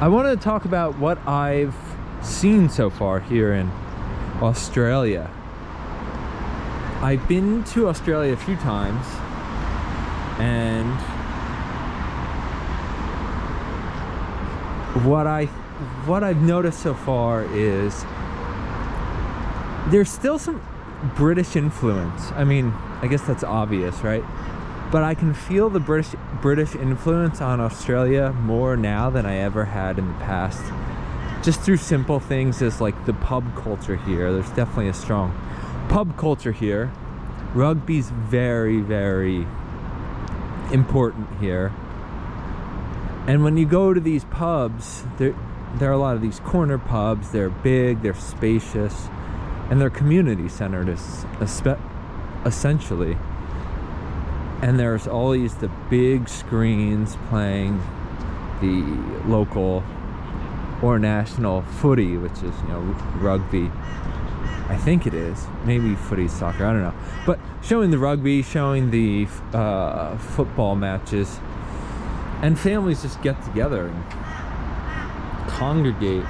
I wanted to talk about what I've seen so far here in Australia. I've been to Australia a few times, and what I've noticed so far is there's still some British influence. I mean, I guess that's obvious, right? But I can feel the British influence on Australia more now than I ever had in the past. Just through simple things as like the pub culture here. There's definitely a strong pub culture here. Rugby's very, very important here. And when you go to these pubs, there are a lot of these corner pubs. They're big, they're spacious, and they're community centered essentially. And there's always the big screens playing the local or national footy, which is, rugby. I think it is. Maybe footy, soccer, I don't know. But showing the rugby, showing the football matches. And families just get together and congregate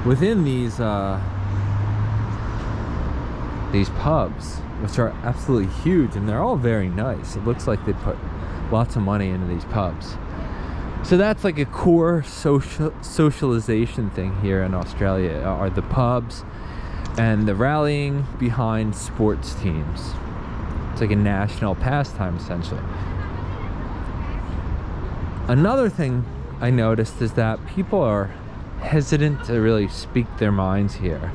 within these pubs, which are absolutely huge, and they're all very nice. It looks like they put lots of money into these pubs. So that's like a core socialization thing here in Australia, are the pubs and the rallying behind sports teams. It's like a national pastime, essentially. Another thing I noticed is that people are hesitant to really speak their minds here.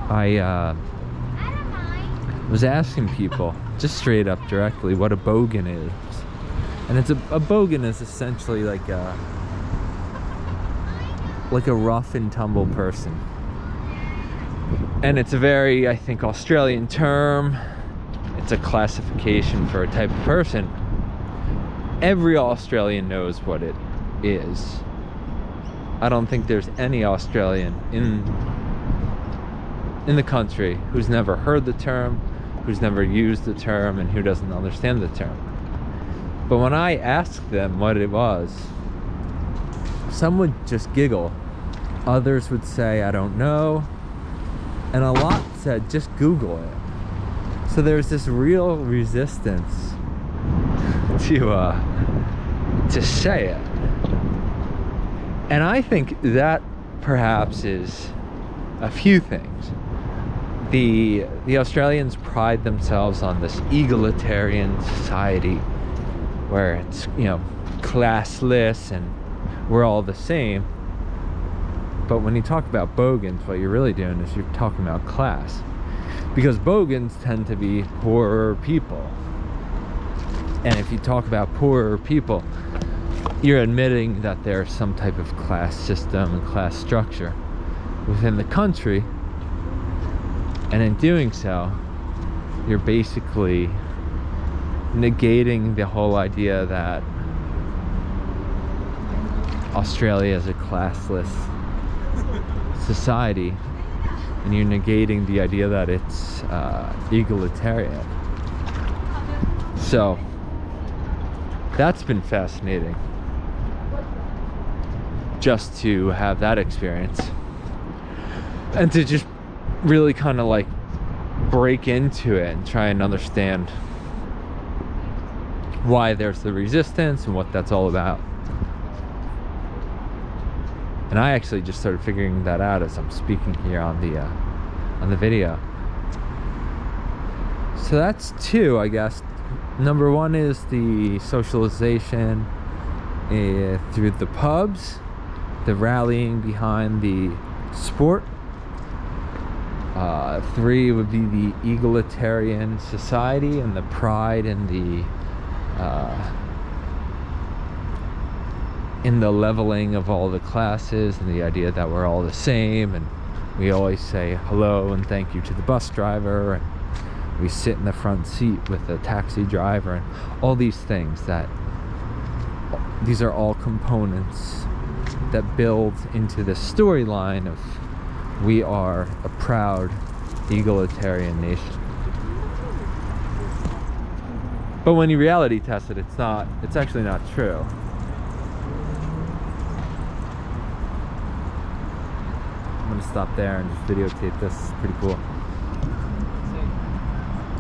I was asking people just straight up directly what a bogan is. And a bogan is essentially like a rough and tumble person. And it's a very, I think, Australian term. It's a classification for a type of person. Every Australian knows what it is. I don't think there's any Australian in the country who's never heard the term, who's never used the term, and who doesn't understand the term. But when I asked them what it was, some would just giggle. Others would say, I don't know. And a lot said, just Google it. So there's this real resistance to say it. And I think that perhaps is a few things. The Australians pride themselves on this egalitarian society where it's, classless and we're all the same. But when you talk about bogans, what you're really doing is you're talking about class. Because bogans tend to be poorer people. And if you talk about poorer people, you're admitting that there's some type of class system and class structure within the country. And in doing so, you're basically negating the whole idea that Australia is a classless society, and you're negating the idea that it's egalitarian. So that's been fascinating, just to have that experience and to just really kind of like break into it and try and understand why there's the resistance and what that's all about. And I actually just started figuring that out as I'm speaking here on the video. So that's two, I guess. Number one is the socialization through the pubs, the rallying behind the sport. 3 would be the egalitarian society and the pride in the leveling of all the classes and the idea that we're all the same, and we always say hello and thank you to the bus driver, and we sit in the front seat with the taxi driver, and all these things. These are all components that build into the storyline of we are a proud egalitarian nation. But when you reality test it, it's actually not true. I'm gonna stop there and just videotape this. It's pretty cool.